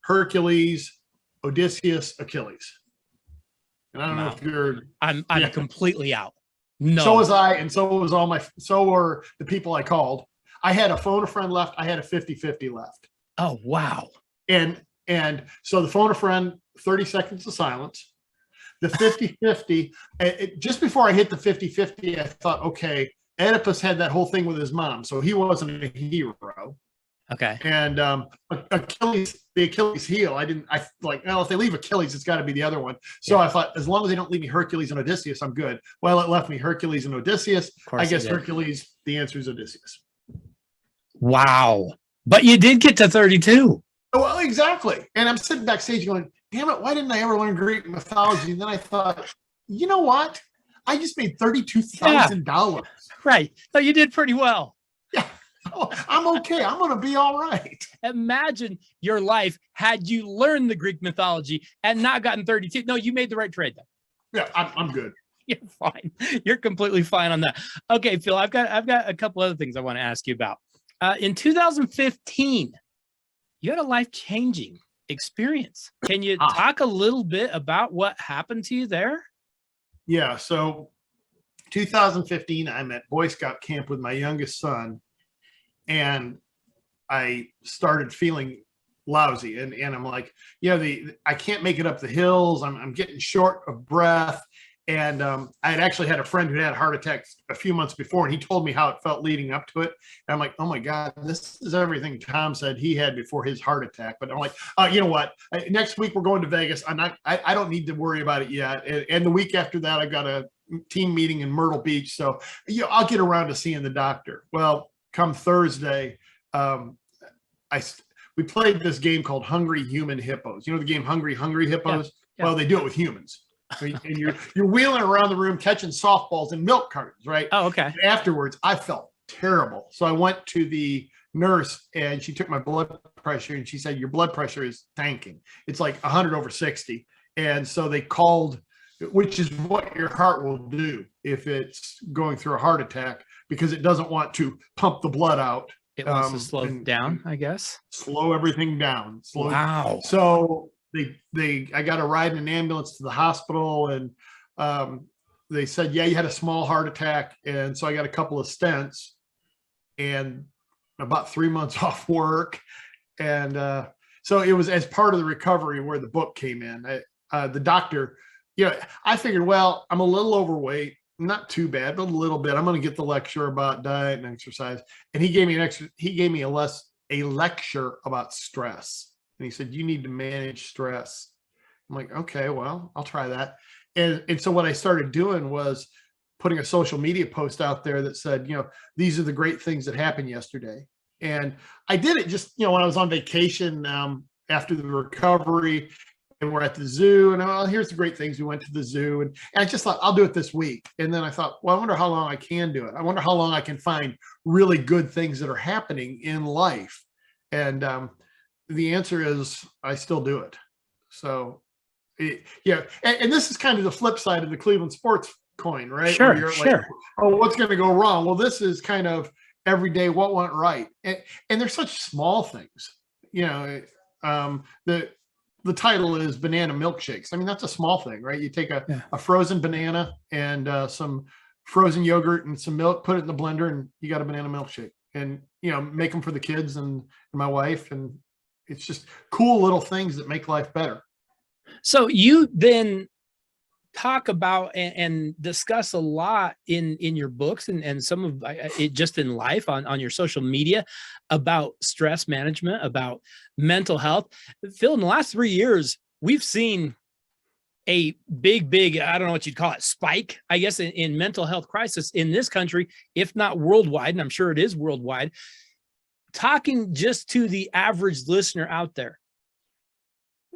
Hercules, Odysseus, Achilles. And I don't know if you're. I'm completely out. No. So was I, and so were the people I called. I had a phone a friend left. I had a 50-50 left. Oh, wow. And so the phone a friend, 30 seconds of silence. The 50-50, just before I hit the 50-50, I thought, okay, Oedipus had that whole thing with his mom, so he wasn't a hero. Okay. And Achilles, the Achilles heel, if they leave Achilles, it's got to be the other one. So I thought, as long as they don't leave me Hercules and Odysseus, I'm good. Well, it left me Hercules and Odysseus. I guess Hercules, the answer is Odysseus. Wow. But you did get to 32. Well, exactly. And I'm sitting backstage going, damn it, why didn't I ever learn Greek mythology? And then I thought, you know what? I just made $32,000. Right. So you did pretty well. Yeah. Oh, I'm okay. I'm going to be all right. Imagine your life had you learned the Greek mythology and not gotten 32. No, you made the right trade then. Yeah, I'm good. You're fine. You're completely fine on that. Okay, Phil, I've got a couple other things I want to ask you about. In 2015, you had a life-changing experience. Can you talk a little bit about what happened to you there? Yeah. So 2015, I'm at Boy Scout camp with my youngest son, and I started feeling lousy. And I'm like, I can't make it up the hills. I'm getting short of breath. And I had actually had a friend who had a heart attack a few months before, and he told me how it felt leading up to it. And I'm like, oh my God, this is everything Tom said he had before his heart attack. But I'm like, you know what? Next week we're going to Vegas. I don't need to worry about it yet. And the week after that, I've got a team meeting in Myrtle Beach. So I'll get around to seeing the doctor. Well, come Thursday, we played this game called Hungry Human Hippos. You know the game Hungry Hippos? Yeah. Well, they do it with humans. And you're wheeling around the room catching softballs in milk cartons, right? Oh, okay. And afterwards, I felt terrible. So I went to the nurse, and she took my blood pressure, and she said, your blood pressure is tanking. It's like 100/60. And so they called, which is what your heart will do if it's going through a heart attack, because it doesn't want to pump the blood out. It wants to slow down, I guess. Slow everything down. Wow. So I got a ride in an ambulance to the hospital, and they said, yeah, you had a small heart attack. And so I got a couple of stents and about 3 months off work. And so it was as part of the recovery where the book came in. The doctor, I figured, well, I'm a little overweight, not too bad, but a little bit. I'm going to get the lecture about diet and exercise. And he gave me a lecture about stress. And he said, you need to manage stress. I'm like, okay, well, I'll try that. And so what I started doing was putting a social media post out there that said, these are the great things that happened yesterday. And I did it just, when I was on vacation after the recovery, and we're at the zoo, and oh, here's the great things. We went to the zoo, and I just thought I'll do it this week. And then I thought, well, I wonder how long I can do it. I wonder how long I can find really good things that are happening in life. And the answer is I still do it. So yeah. And this is kind of the flip side of the Cleveland sports coin, right? Sure, Where you're sure. like, oh, what's going to go wrong? Well, this is kind of every day what went right. And they're such small things, you know. The title is banana milkshakes. I mean, that's a small thing, right? You take a frozen banana and some frozen yogurt and some milk, put it in the blender, and you got a banana milkshake. And, you know, make them for the kids and my wife. And it's just cool little things that make life better. So you then talk about and discuss a lot in your books and some of it just in life on your social media about stress management, about mental health. Phil, in the last 3 years, we've seen a big, I don't know what you'd call it, spike, I guess, in mental health crisis in this country, if not worldwide, and I'm sure it is worldwide. Talking just to the average listener out there,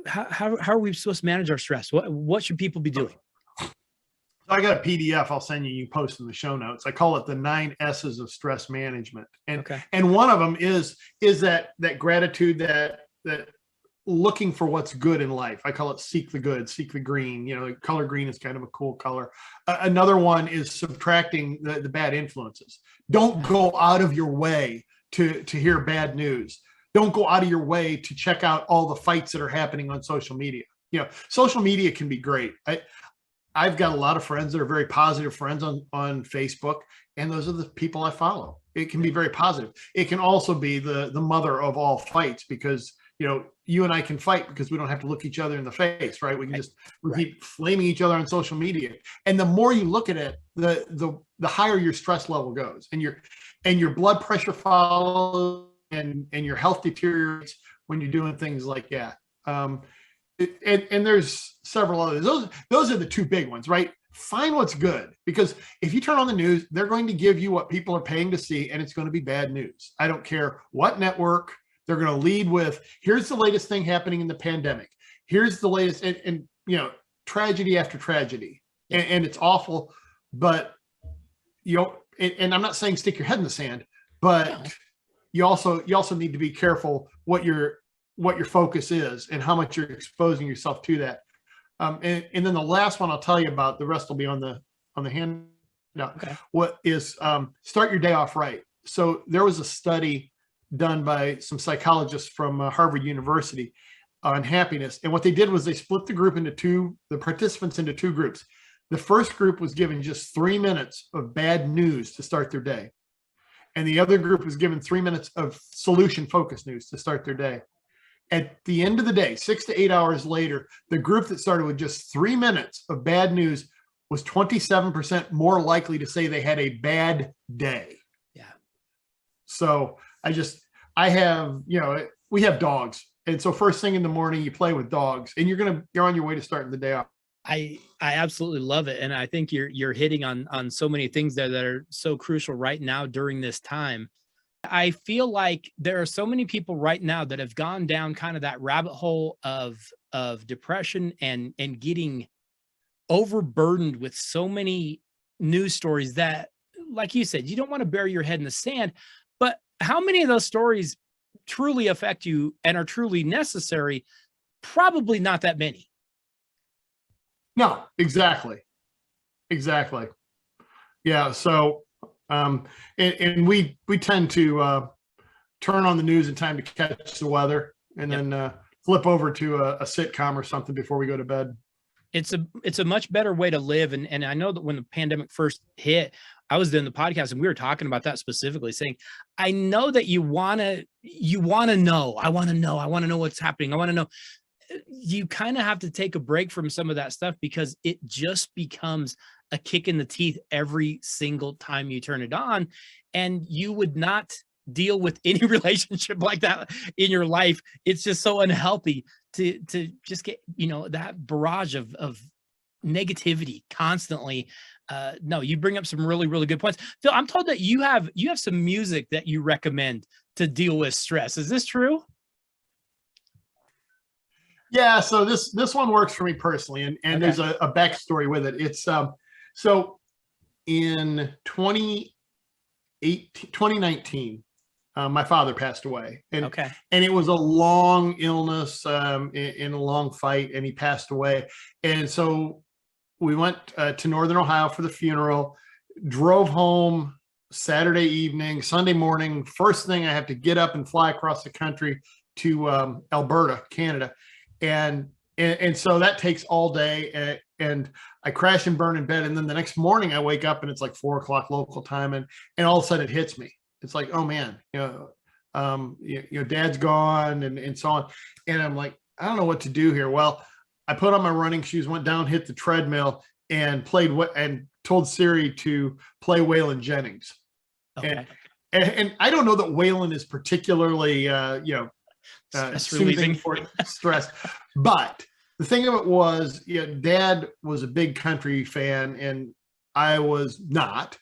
how are we supposed to manage our stress? What should people be doing? I got a PDF I'll send you. You post in the show notes. I call it the 9 S's of stress management. And one of them is that gratitude, that looking for what's good in life. I call it seek the good, seek the green. You know, color green is kind of a cool color. Another one is subtracting the bad influences. Don't go out of your way to hear bad news. Don't go out of your way to check out all the fights that are happening on social media. You know, social media can be great. I've got a lot of friends that are very positive friends on Facebook, and those are the people I follow. It can be very positive. It can also be the mother of all fights, because, you know, you and I can fight because we don't have to look each other in the face, right? We can just keep flaming each other on social media. And the more you look at it, the higher your stress level goes, and your blood pressure follows, and your health deteriorates when you're doing things like that. And there's several others. Those are the 2 big ones, right? Find what's good, because if you turn on the news, they're going to give you what people are paying to see, and it's going to be bad news. I don't care what network. They're going to lead with, here's the latest thing happening in the pandemic. Here's the latest, and you know, tragedy after tragedy, and it's awful. But you know, and I'm not saying stick your head in the sand, but you also need to be careful what your focus is and how much you're exposing yourself to that. And then the last one I'll tell you about, the rest will be on the handout. Okay. What is start your day off right. So there was a study done by some psychologists from Harvard University on happiness. And what they did was they split the participants into 2 groups. The first group was given just 3 minutes of bad news to start their day. And the other group was given 3 minutes of solution focused news to start their day. At the end of the day, 6 to 8 hours later, the group that started with just 3 minutes of bad news was 27% more likely to say they had a bad day. Yeah. So I have, you know, we have dogs. And so first thing in the morning, you play with dogs, and you're on your way to starting the day off. I absolutely love it. And I think you're hitting on so many things that are so crucial right now during this time. I feel like there are so many people right now that have gone down kind of that rabbit hole of depression and getting overburdened with so many news stories that, like you said, you don't want to bury your head in the sand. But how many of those stories truly affect you and are truly necessary? Probably not that many. No, exactly. Yeah. So, and we tend to turn on the news in time to catch the weather, and then flip over to a sitcom or something before we go to bed. It's a much better way to live. And I know that when the pandemic first hit, I was doing the podcast and we were talking about that specifically, saying, I know that you want to know. I want to know what's happening. I want to know. You kind of have to take a break from some of that stuff, because it just becomes a kick in the teeth every single time you turn it on. And you would not deal with any relationship like that in your life. It's just so unhealthy to just get, you know, that barrage of negativity constantly. No, you bring up some really, really good points. Phil, I'm told that you have some music that you recommend to deal with stress. Is this true? Yeah, so this one works for me personally, and Okay. there's a backstory with it. It's so in 2019, my father passed away, and Okay. and it was a long illness, in a long fight, and he passed away. And so we went to Northern Ohio for the funeral, drove home Saturday evening, Sunday morning. First thing, I have to get up and fly across the country to Alberta, Canada, and so that takes all day. And I crash and burn in bed, and then the next morning I wake up and it's like 4 o'clock local time, and all of a sudden it hits me. It's like, oh man, dad's gone, and so on. And I'm like, I don't know what to do here. Well, I put on my running shoes, went down, hit the treadmill, and and told Siri to play Waylon Jennings. Okay. And I don't know that Waylon is particularly, relieving for stress, but the thing of it was, Dad was a big country fan, and I was not.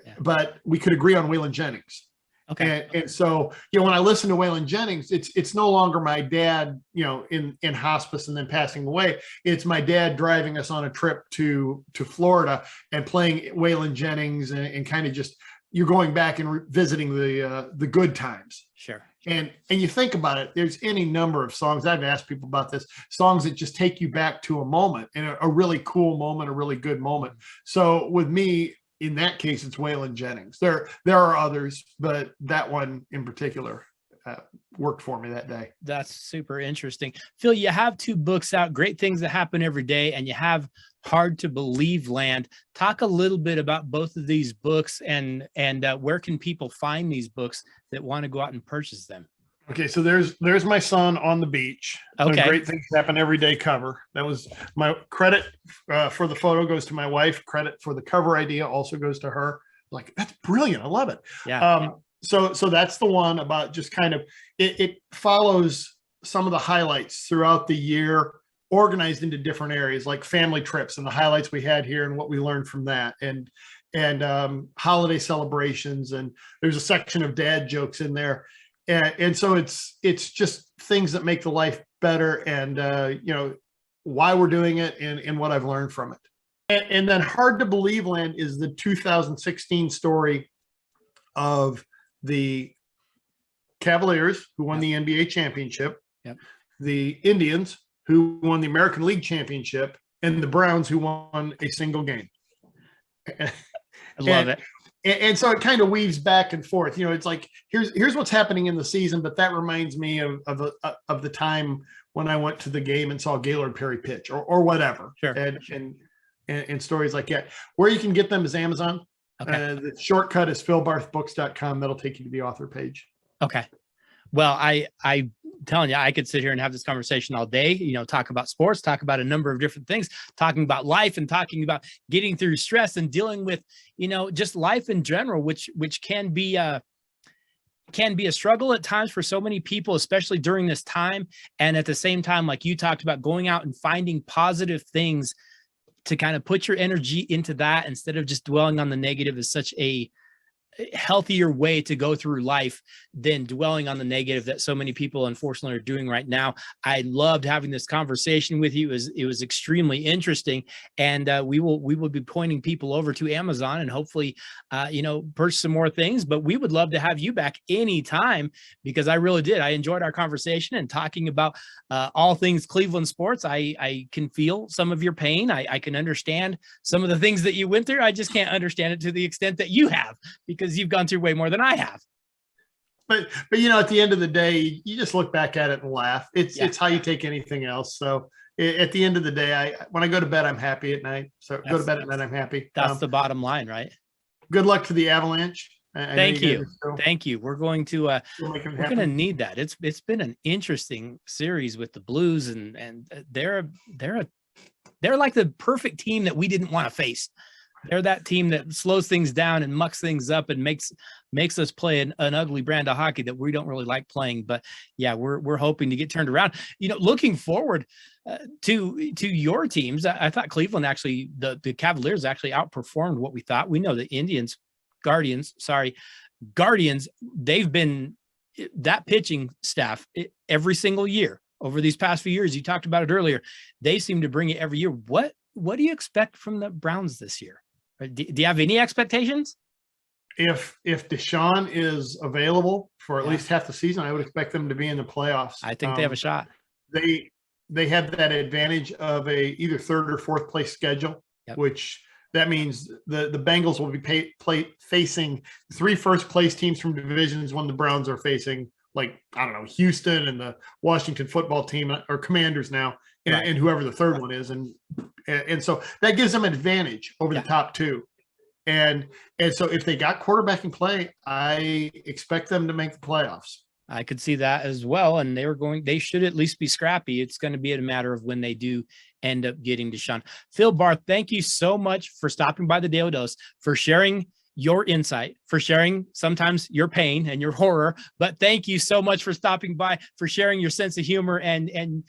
Yeah. But we could agree on Waylon Jennings. Okay. And so, when I listen to Waylon Jennings, it's no longer my dad, in hospice and then passing away. It's my dad driving us on a trip to Florida and playing Waylon Jennings, and kind of just, you're going back and visiting the good times. Sure. And you think about it, there's any number of songs. I've asked people about this, songs that just take you back to a moment, and a really cool moment, a really good moment. So with me, in that case, it's Waylon Jennings. There are others, but that one in particular worked for me that day. That's super interesting. Phil, you have 2 books out, Great Things That Happen Every Day, and you have Hard to Believe Land. Talk a little bit about both of these books, and where can people find these books that want to go out and purchase them? Okay, so there's my son on the beach. Okay. Great Things Happen Every Day cover. That was my credit for the photo goes to my wife. Credit for the cover idea also goes to her. Like, that's brilliant. I love it. Yeah. So that's the one about just kind of, it follows some of the highlights throughout the year, organized into different areas, like family trips and the highlights we had here and what we learned from that, and holiday celebrations. And there's a section of dad jokes in there. And so it's just things that make the life better, and why we're doing it, and what I've learned from it. And then Hard to Believe Land is the 2016 story of the Cavaliers, who won the NBA championship, the Indians, who won the American League championship, and the Browns, who won a single game. I love it. And so it kind of weaves back and forth. It's like, here's what's happening in the season, but that reminds me of the time when I went to the game and saw Gaylord Perry pitch, or whatever. Sure. And stories like that. Where you can get them is Amazon. Okay. The shortcut is philbarthbooks.com. That'll take you to the author page. Okay. Well, I'm telling you, I could sit here and have this conversation all day, talk about sports, talk about a number of different things, talking about life, and talking about getting through stress and dealing with, just life in general, which can be a struggle at times for so many people, especially during this time. And at the same time, like you talked about, going out and finding positive things to kind of put your energy into that, instead of just dwelling on the negative, is such a healthier way to go through life than dwelling on the negative that so many people unfortunately are doing right now. I loved having this conversation with you. It was extremely interesting, and we will be pointing people over to Amazon, and hopefully purchase some more things. But we would love to have you back anytime, because I really did. I enjoyed our conversation and talking about all things Cleveland sports. I can feel some of your pain. I can understand some of the things that you went through. I just can't understand it to the extent that you have, because you've gone through way more than I have. But at the end of the day, you just look back at it and laugh. It's how you take anything else. So at the end of the day, when I go to bed, I'm happy at night. So go to bed at night, I'm happy. That's the bottom line, right? Good luck to the Avalanche. Thank you. Thank you. We're going to need that. It's been an interesting series with the Blues, and they're like the perfect team that we didn't want to face. They're that team that slows things down and mucks things up and makes us play an ugly brand of hockey that we don't really like playing. But yeah, we're hoping to get turned around. Looking forward to your teams. I thought Cleveland actually, the Cavaliers actually outperformed what we thought. We know the Guardians, they've been that pitching staff every single year over these past few years. You talked about it earlier. They seem to bring it every year. What do you expect from the Browns this year? Do you have any expectations? If Deshaun is available for at least half the season, I would expect them to be in the playoffs. I think they have a shot. They have that advantage of a either third or fourth place schedule, which that means the Bengals will be facing 3 first place teams from divisions when the Browns are facing, like, I don't know, Houston and the Washington football team, or Commanders now, and whoever the third one is. And so that gives them an advantage over the top 2. And so if they got quarterback in play, I expect them to make the playoffs. I could see that as well. And they should at least be scrappy. It's going to be a matter of when they do end up getting Deshaun. Phil Barth, thank you so much for stopping by the Daily Dose, for sharing your insight, for sharing sometimes your pain and your horror, but thank you so much for stopping by, for sharing your sense of humor and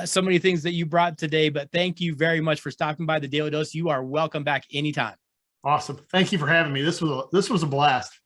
so many things that you brought today. But thank you very much for stopping by the Daily Dose. You are welcome back anytime. Awesome. Thank you for having me. This was a blast.